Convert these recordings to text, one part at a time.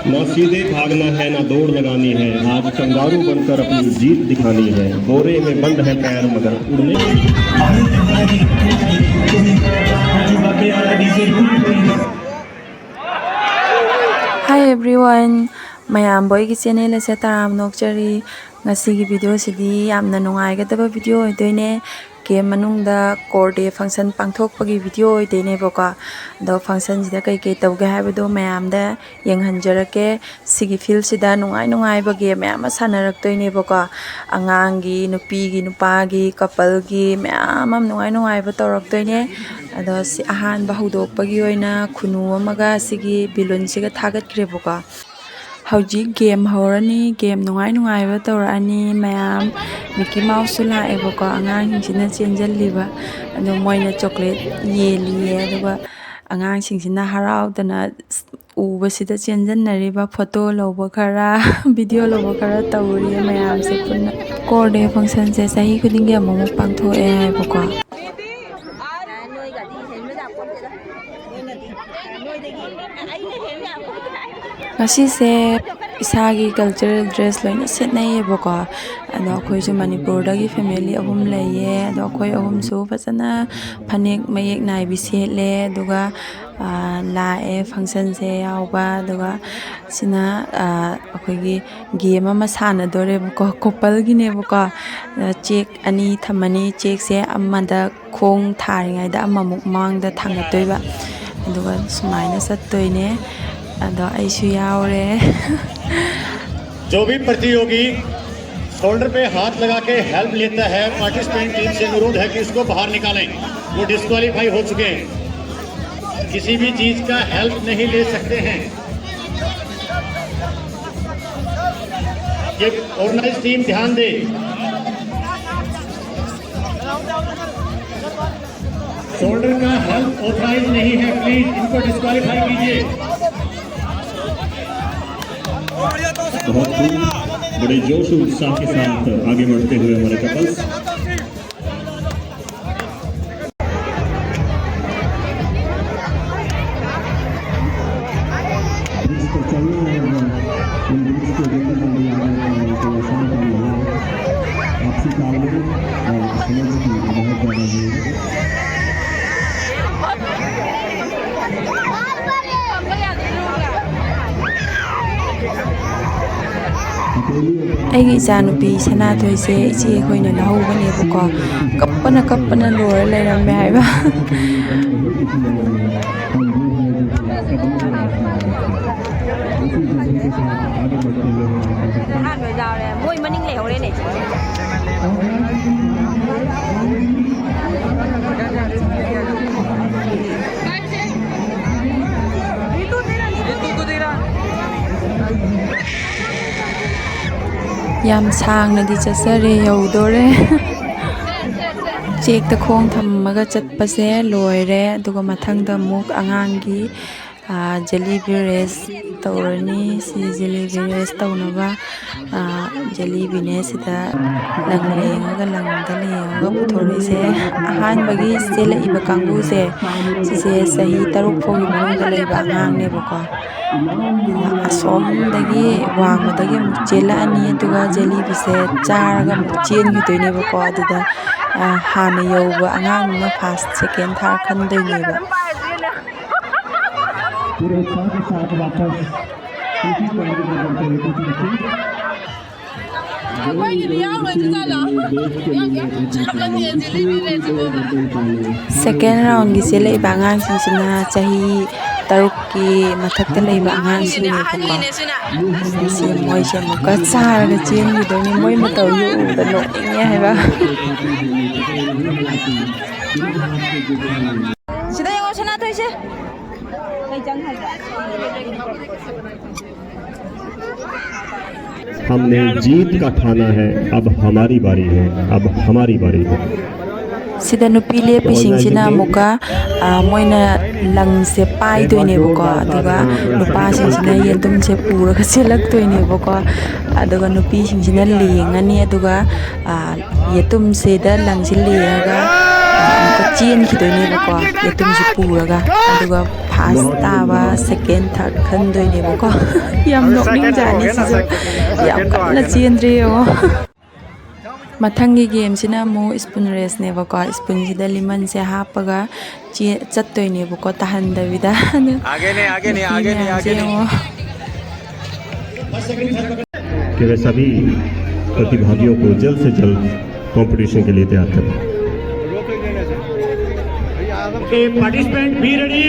ना सीधे भागना है ना दौड़ लगानी है, आज कंगारू बनकर अपनी जीत दिखानी है। बोरे में बंद है पैर मगर उड़ने। Hi everyone, mayam boy ki channel ase taram nokchari ngasi ki video sidi yamna nungaikhra video oidine game manungda core day function pangthokpagi video oidine boka do function sida kai kai tawge haibado mayam da yenghanjarake sigi field sida nungai ba game mayam sanaraktoine boka angangi nupi gi nupa gi couple gi mayam nungai ba tawraktoine ado si ahan ba hudokpagi oina khunu amaga sigi balloon siga thagatkhre boka hauji game horani game nungai ba tawrani mayam Mickey Mouse la eboka angang hingsina chenjalliba ado moina chocolate yeli aduga angang hingsina haraudana uba sida chenjannariba photo loba khara video loba khara tawri mayam se punna core day function se sahi khudingi amamuk pangthoe eboka ngasi se isagi cultural dress loina setnai boka ado khoi ju manipur dagi family ahum leye ado khoi ahum su phasana phanek mayek nai bi setle duga la e function se yauba duga sina akhoi gi game ama sana dore boka couple gi ne boka check ani thamani check se amada khong tharingai da amamuk mang da thangatoi ba duga sumaina sattoine ado aishu yaure जो भी प्रतियोगी shoulder पे हाथ लगा के help लेता है, participant team से अनुरोध है कि उसको बाहर निकालें। वो डिस्क्वालीफाई हो चुके हैं, किसी भी चीज का हेल्प नहीं ले सकते हैं। ये ऑर्गेनाइज टीम ध्यान दे। शोल्डर का हेल्प ऑथराइज नहीं है, प्लीज इनको डिस्क्वालीफाई कीजिए। बहुत ही बड़े जोश और उत्साह के साथ आगे बढ़ते हुए हमारे couples aigi ichanupi sanathoi se ichi khoina lahobane boka kappana lora leiramme haiba moi maning lehore ne yam sang na di chasare yaudore check ta khong thammaga chatpase loire aduga mathangda muk angangi jalebi race tawrani si jalebi race tawnaba jalebi ne sida langlenga langda lenga puthori se ahan bagi sela iba kangu se se sahi taruk phogi manungda leiba angang ne boko asom dagi wang dagi chela ani aduga jalebi se charaga chen gi toine boko aduda hana yoba angang na first second third khan doine ba पूरे उत्साह के साथ वापस second round gi sele bangang sina chahi taruk ki mathakta leiba angang sine ko si moi se muka char ga chen gi doni moi mataw yu da no inge heba sida yo sana thoi se हमने जीत का ठाना है, अब हमारी बारी है, अब हमारी बारी है। sida nupi leppisingsina amuka moina langse paidonebako aduga nupasingsina yentumse puraga selaktoinebako aduga nupisingsina lengani aduga yetumse da langse lenga amuka chenkidoinebako yetumse puraga aduga first taba second third khandoinebako yam nokningjani sisu yam kanna chendriyo matangi game sina mo spoon race ne bako spoon sida limon se hapaga chattoy ne bako tahan davida आगे ने कि वे सभी प्रतिभागियों को जल्द से जल्द competition के लिए तैयार करें। Participant be ready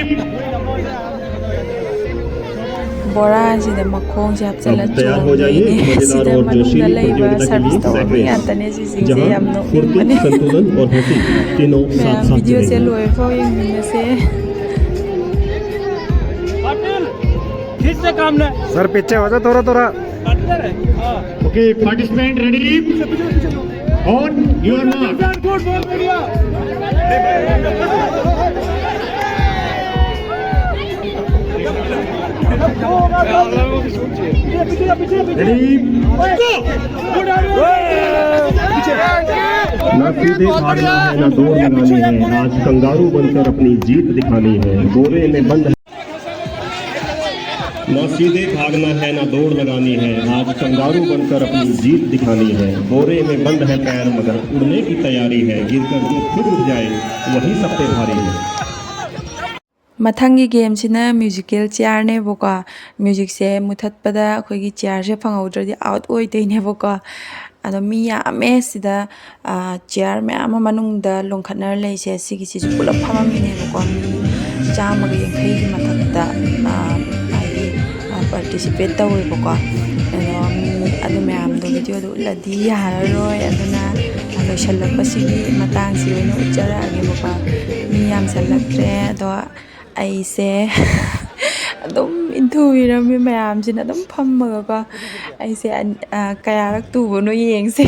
Bora sida makong se hapchala तैयार हो जाइए मजेदार और जोशीली प्रतियोगिता के लिए सेगमेंट जहां फुर्ती संतुलन और हंसी तीनों साथ साथ वीडियो से लोए फो से खींचने काम नहीं सर पीछे हो जा थोड़ा okay participant ready on your mark good ball बढ़िया रेडी ना सीधे भागना है ना दौड़ लगानी है, आज कंगारू बनकर अपनी जीत दिखानी है। बोरे में बंद है ना सीधे भागना है ना दौड़ लगानी है, आज कंगारू बनकर अपनी जीत दिखानी है। बोरे में बंद है पैर मगर उड़ने की तैयारी है, गिरकर जो खुद उठ जाए वही सब पे भारी है। मथंगी गेम सिना म्यूजिकल चेयर ने बोका म्यूजिक से मुथतपदा अखोगी चेयर से फंगौद्रदि आउट ओइदैने बोका अदो मी यामे सिदा चेयर मैम मनुंगदा लोंखनर लेसे सिगी सिसु पुलप फममिने बोका मी चामग यंखै की मथकदा आदि पार्टिसिपेट तौवे बोका अदो मैम दो वीडियो दो लदी याररोय अदना लोइसल्लकपसिगी मतांगसि ओइना उच्चरागे बोका मी याम सल्लक्रे अदो ऐसे अदम इंथुविरमी मैमसिना अदम फम्मगको ऐसे कयारक तुबनो येंगसे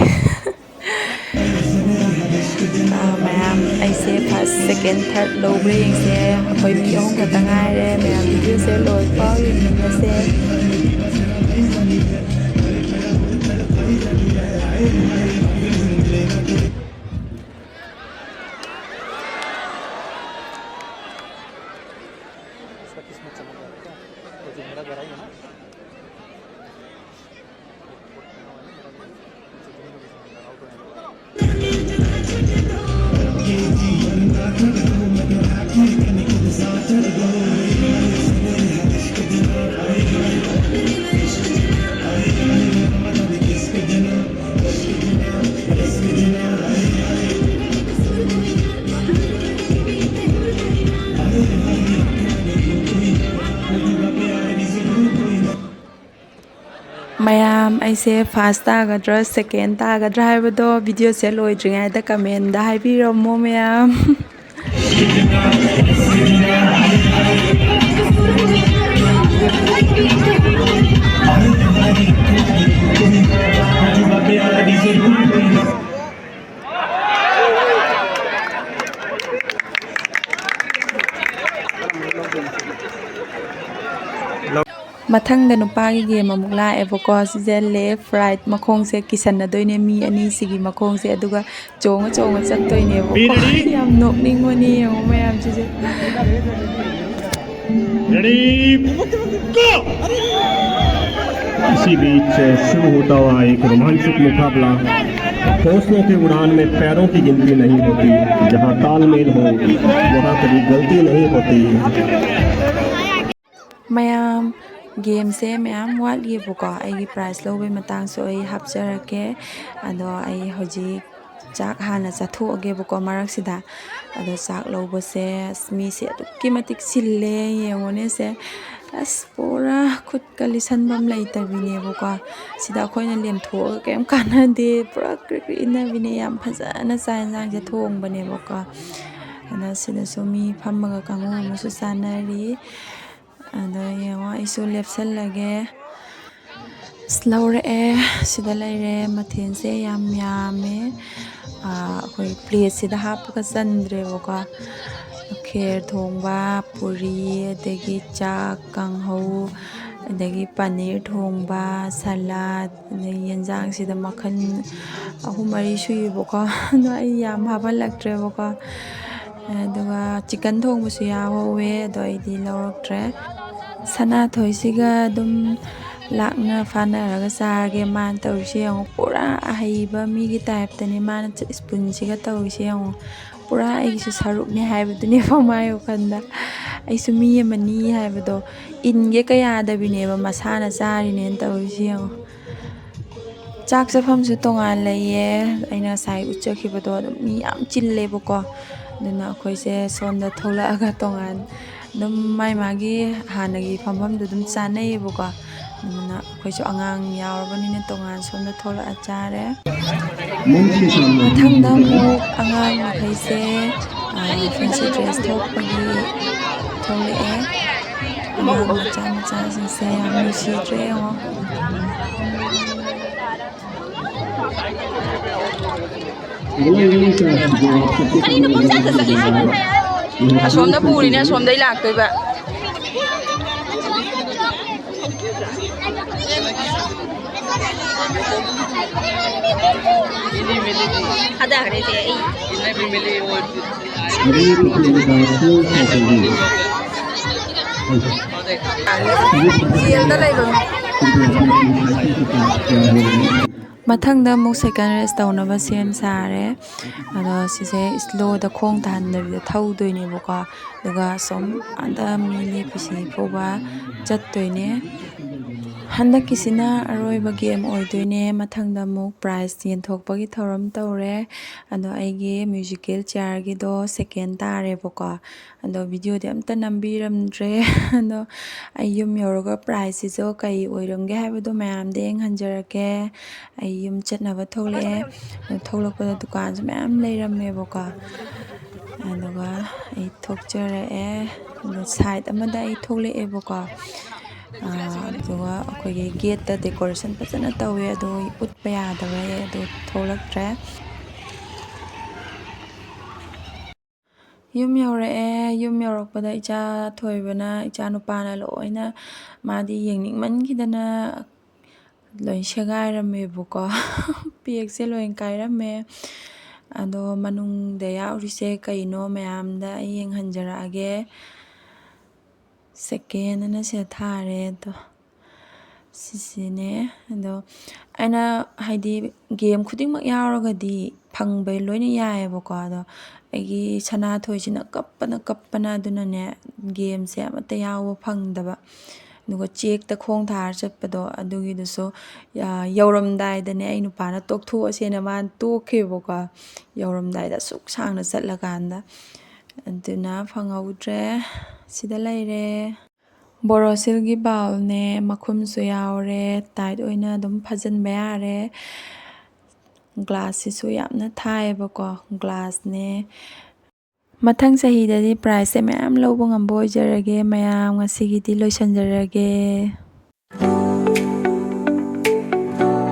मैम ऐसे फर्स्ट सेकंड थर्ड लोब्रे येंगसे अखोय मी अहम खता ngaire मैम वीडियो से लोय पाव येंगसे मैम ऐसे फर्स्ट तागद्रा सेकेंड तागद्रा हाइबदो वीडियो से लोइद्रिङाइदा कमेंट दा हाइबिरमो मैम मथंग नुपागी गेम अमुक लाएबको सिजे लेफ्ट राइट मखोंग से किसनदोइने मी अनि सिगी मखोंग से अदुगा चोंग चोंग चत्तोइनेबको याम नोकनिंगोनी यंगो मैम सिजे रेडी गो इसी बीच शुरू होता हुआ एक रोमांचक मुकाबला। हौसलों की उड़ान में पैरों की गिनती नहीं होती, जहां तालमेल हो वहां कभी गलती नहीं होती। मैम गेम से मैम वाली बुका आई प्राइस लोबे मतंग सो आई हापचरके अदो आई होजी चाक हाना चाथोगे बुको मारक सिदा अदो चाक लोबो से मी से की मतिक सिल्ले येंगोने से अस पूरा खुद कलिसन बम लेतबिने बुको सिदा खोइना लेमथो केम काना दे पूरा क्रिक्रिना बिने याम फजाना साइनजांग जे थोंग बने बुको अना सिदा सो मी फमगा कांगो मुसु सानारी अदो येंगो आइसो लेफ्सन लगे स्लौरे सिदा लेरे मथेन से याम यामे ꯑꯩꯈꯣꯏ ꯄ꯭ꯂꯦꯠꯁꯤꯗ ꯍꯥꯞꯄꯒ ꯆꯟꯗ꯭ꯔꯦꯕꯀꯣ ꯈꯦꯔ ꯊꯣꯡꯕ ꯄꯨꯔꯤ ꯑꯗꯒꯤ ꯆꯥꯛ ꯀꯥꯡꯍꯧ ꯑꯗꯒꯤ ꯄꯅꯤꯔ ꯊꯣꯡꯕ ꯁꯂꯥꯠ ꯑꯗꯒꯤ ꯌꯦꯟꯖꯥꯡꯁꯤꯗ ꯃꯈꯜ 3-4 ꯁꯨꯏꯌꯦꯕꯀꯣ ꯑꯗꯣ ꯑꯩ ꯌꯥꯝ ꯍꯥꯞꯍꯜꯂꯛꯇ꯭ꯔꯦꯕꯀꯣ ꯑꯗꯨꯒ ꯆꯤꯛꯀꯟ ꯊꯣꯡꯕꯁꯨ ꯌꯥꯎꯍꯧꯋꯦ ꯑꯗꯣ ꯑꯩꯗꯤ ꯂꯧꯔꯛꯇ꯭ꯔꯦ ꯁꯅꯥꯊꯣꯏꯁꯤꯒ ꯑꯗꯨꯝ ꯂꯥꯛꯅ ꯐꯥꯅꯔꯒ ꯆꯥꯔꯒꯦ ꯃꯥꯅ ꯇꯧꯔꯤꯁꯦ ꯌꯦꯡꯉꯣ ꯄꯨꯔꯥ ꯑꯍꯩꯕ ꯃꯤꯒꯤ ꯇꯥꯏꯞꯇꯅꯤ ꯃꯥꯅ ꯁ꯭ꯄꯨꯟꯁꯤꯒ ꯇꯧꯔꯤꯁꯦ ꯌꯦꯡꯉꯣ ꯄꯨꯔꯥ ꯑꯩꯒꯤꯁꯨ ꯁꯔꯨꯛꯅꯦ ꯍꯥꯏꯕꯗꯨꯅꯦꯕ ꯃꯥꯏ ꯋꯥꯈꯜꯗ ꯑꯩꯁꯨ ꯃꯤ ꯑꯃꯅꯤ ꯍꯥꯏꯕꯗꯣ ꯏꯟꯒꯦ ꯀꯌꯥꯗꯕꯤꯅꯦꯕ ꯃꯁꯥꯅ ꯆꯥꯔꯤꯅꯦꯅ ꯇꯧꯔꯤꯁꯦ ꯌꯦꯡꯉꯣ ꯆꯥꯛ ꯆꯥꯐꯝꯁꯨ ꯇꯣꯉꯥꯟ ꯂꯩꯌꯦ ꯑꯩꯅ ꯉꯁꯥꯏ ꯎꯠꯆꯈꯤꯕꯗꯣ ꯑꯗꯨꯝ ꯃꯤ ꯌꯥꯝ ꯆꯤꯜꯂꯦꯕꯀꯣ ꯑꯗꯨꯅ ꯑꯩꯈꯣꯏꯁꯦ ꯁꯣꯝꯗ ꯊꯣꯛꯂꯛꯑꯒ ꯇꯣꯉꯥꯟ ꯑꯗꯨꯝ ꯃꯥꯒꯤ ꯍꯥꯟꯅꯒꯤ ꯐꯝꯐꯝꯗꯨ ꯑꯗꯨꯝ ꯆꯥꯅꯩꯌꯦꯕꯀꯣ ꯑꯗꯨꯅ ꯑꯩꯈꯣꯏꯁꯨ ꯑꯉꯥꯡ ꯌꯥꯎꯔꯕꯅꯤꯅ ꯇꯣꯉꯥꯟ ꯁꯣꯝꯗ ꯊꯣꯛꯂꯛꯑ ꯆꯥꯔꯦ ꯃꯊꯪꯗ ꯑꯃꯨꯛ ꯑꯉꯥꯡ ꯃꯈꯩꯁꯦ ꯐꯦꯟꯁꯤ ꯗ꯭ꯔꯦꯁ ꯊꯣꯛꯄꯒꯤ ꯊꯣꯛꯂꯛꯑꯦ ꯑꯉꯥꯡ ꯃꯆꯥ ꯃꯆꯥꯁꯤꯡꯁꯦ ꯌꯥꯝ ꯅꯨꯡꯁꯤꯗ꯭ꯔꯦ ꯌꯦꯡꯉꯣ ꯀꯔꯤꯅꯣ ꯄꯪꯆꯠꯇ ꯆꯠꯂꯤꯁꯤ ꯑꯁꯣꯝꯗ ꯄꯨꯔꯤꯅꯦ ꯑꯁꯣꯝꯗꯩ ꯂꯥꯛꯇꯣꯏꯕ ꯊꯥꯗꯈ꯭ꯔꯦꯁꯦ ꯑꯩ ꯖꯦꯜꯗ ꯂꯩꯕ ꯃꯊꯪꯗ ꯑꯃꯨꯛ ꯁꯦꯀꯦꯟ ꯔꯦꯁ ꯇꯧꯅꯕ ꯁꯦꯝ ꯁꯥꯔꯦ ꯑꯗꯣ ꯁꯤꯁꯦ ꯏꯁꯂꯣꯗ ꯈꯣꯡ ꯇꯥꯍꯟꯗꯕꯤꯗ ꯊꯧꯗꯣꯏꯅꯦꯕꯀꯣ ꯑꯗꯨꯒ ꯁꯨꯝ ꯑꯥꯗ ꯃꯤ ꯂꯦꯞꯄꯤꯁꯤ ꯐꯥꯎꯕ ꯆꯠꯇꯣꯏꯅꯦ ꯍꯟꯗꯛꯀꯤꯁꯤꯅ ꯑꯔꯣꯏꯕ ꯒꯦꯝ ꯑꯣꯏꯗꯣꯏꯅꯦ ꯃꯊꯪꯗ ꯑꯃꯨꯛ ꯄ꯭ꯔꯥꯏꯖ ꯌꯦꯟꯊꯣꯛꯄꯒꯤ ꯊꯧꯔꯝ ꯇꯧꯔꯦ ꯑꯗꯣ ꯑꯩꯒꯤ ꯃ꯭ꯌꯨꯖꯤꯀꯦꯜ ꯆꯤꯌꯔꯒꯤꯗꯣ ꯁꯦꯀꯦꯟ ꯇꯥꯔꯦꯕꯀꯣ ꯑꯗꯣ ꯚꯤꯗꯤꯑꯣꯗꯤ ꯑꯝꯇ ꯅꯝꯕꯤꯔꯝꯗ꯭ꯔꯦ ꯑꯗꯣ ꯑꯩ ꯌꯨꯝ ꯌꯧꯔꯒ ꯄ꯭ꯔꯥꯏꯖꯁꯤꯁꯨ ꯀꯩ ꯑꯣꯏꯔꯝꯒꯦ ꯍꯥꯏꯕꯗꯣ ꯃꯌꯥꯝꯗ ꯌꯦꯡꯍꯟꯖꯔꯛꯀꯦ ꯑꯩ ꯌꯨꯝ ꯆꯠꯅꯕ ꯊꯣꯛꯂꯛꯑꯦ ꯊꯣꯛꯂꯛꯄꯗ ꯗꯨꯀꯥꯟꯁꯨ ꯃꯌꯥꯝ ꯂꯩꯔꯝꯃꯦꯕꯀꯣ ꯑꯗꯨꯒ ꯑꯩ ꯊꯣꯛꯆꯔꯛꯑꯦ ꯑꯗꯣ ꯁꯥꯏꯠ ꯑꯃꯗ ꯑꯩ ꯊꯣꯛꯂꯛꯑꯦꯕꯀꯣ ꯑꯗꯨꯒ ꯑꯩꯈꯣꯏꯒꯤ ꯒꯦꯠꯇ ꯗꯦꯀꯣꯔꯦꯁꯟ ꯐꯖꯅ ꯇꯧꯋꯦ ꯑꯗꯣ ꯎꯠꯄ ꯌꯥꯗꯕ ꯑꯗꯣ ꯊꯣꯛꯂꯛꯇ꯭ꯔꯦ ꯌꯨꯝ ꯌꯧꯔꯛꯑꯦ ꯌꯨꯝ ꯌꯧꯔꯛꯄꯗ ꯏꯆꯥ ꯊꯣꯏꯕꯅ ꯏꯆꯥ ꯅꯨꯄꯥꯅ ꯂꯣꯏꯅ ꯃꯥꯗꯤ ꯌꯦꯡꯅꯤꯡꯃꯟꯈꯤꯗꯅ ꯂꯣꯏ ꯁꯦꯒꯥꯏꯔꯝꯃꯦꯕꯀꯣ ꯄꯦꯛꯁꯦ ꯂꯣꯏ ꯀꯥꯏꯔꯝꯃꯦ ꯑꯗꯣ ꯃꯅꯨꯡꯗ ꯌꯥꯎꯔꯤꯁꯦ ꯀꯩꯅꯣ ꯃꯌꯥꯝꯗ ꯑꯩ ꯌꯦꯡꯍꯟꯖꯔꯛꯑꯒꯦ ꯁꯦꯀꯦꯟ ꯑꯅ ꯁꯤꯗ ꯊꯥꯔꯦ ꯑꯗꯣ ꯁꯤꯁꯤꯅꯦ ꯑꯗꯣ ꯑꯩꯅ ꯍꯥꯏꯗꯤ ꯒꯦꯝ ꯈꯨꯗꯤꯡꯃꯛ ꯌꯥꯎꯔꯒꯗꯤ ꯐꯪꯕ ꯂꯣꯏꯅ ꯌꯥꯏꯑꯕꯀꯣ ꯑꯗꯣ ꯑꯩꯒꯤ ꯁꯅꯥꯊꯣꯏꯁꯤꯅ ꯀꯞꯄꯅ ꯑꯗꯨꯅꯅꯦ ꯒꯦꯝꯁꯦ ꯑꯃꯠꯇ ꯌꯥꯎꯕ ꯐꯪꯗꯕ ꯑꯗꯨꯒ ꯆꯦꯛꯇ ꯈꯣꯡ ꯊꯥꯔ ꯆꯠꯄꯗꯣ ꯑꯗꯨꯒꯤꯗꯨꯁꯨ ꯌꯧꯔꯝꯗꯥꯏꯗꯅꯦ ꯑꯩ ꯅꯨꯄꯥꯅ ꯇꯣꯛꯊꯣꯛꯑꯁꯦꯅ ꯃꯥꯅ ꯇꯣꯛꯈꯤꯕꯀꯣ ꯌꯧꯔꯝꯗꯥꯏꯗ ꯑꯁꯨꯛ ꯁꯥꯡꯅ ꯆꯠꯂꯀꯥꯟꯗ ꯑꯗꯨꯅ ꯐꯪꯍꯧꯗ꯭ರೆ ꯁꯤꯗ ꯂꯩꯔꯦ ꯕꯣꯔꯣꯁꯤꯜꯒꯤ ꯕꯥꯎꯜꯅꯦ ꯃꯈꯨꯝꯁꯨ ꯌꯥꯎꯔꯦ ꯇꯥꯏꯠ ꯑꯣꯏꯅ ꯑꯗꯨꯝ ꯐꯥꯖꯤꯟꯕ ꯌꯥꯔꯦ ꯒ꯭ꯂꯥꯁꯁꯤꯁꯨ ꯌꯥꯝꯅ ꯊꯥꯏꯌꯦꯕꯀꯣ ꯒ꯭ꯂꯥꯁꯅꯦ ꯃꯊꯪ ꯆꯍꯤꯗꯗꯤ ꯄ꯭ꯔꯥꯏꯖꯁꯦ ꯃꯌꯥꯝ ꯂꯧꯕ ꯉꯝꯕ ꯑꯣꯏꯖꯔꯒꯦ ꯃꯌꯥꯝ ꯉꯁꯤꯒꯤꯗꯤ ꯂꯣꯏꯁꯤꯟꯖꯔꯒꯦ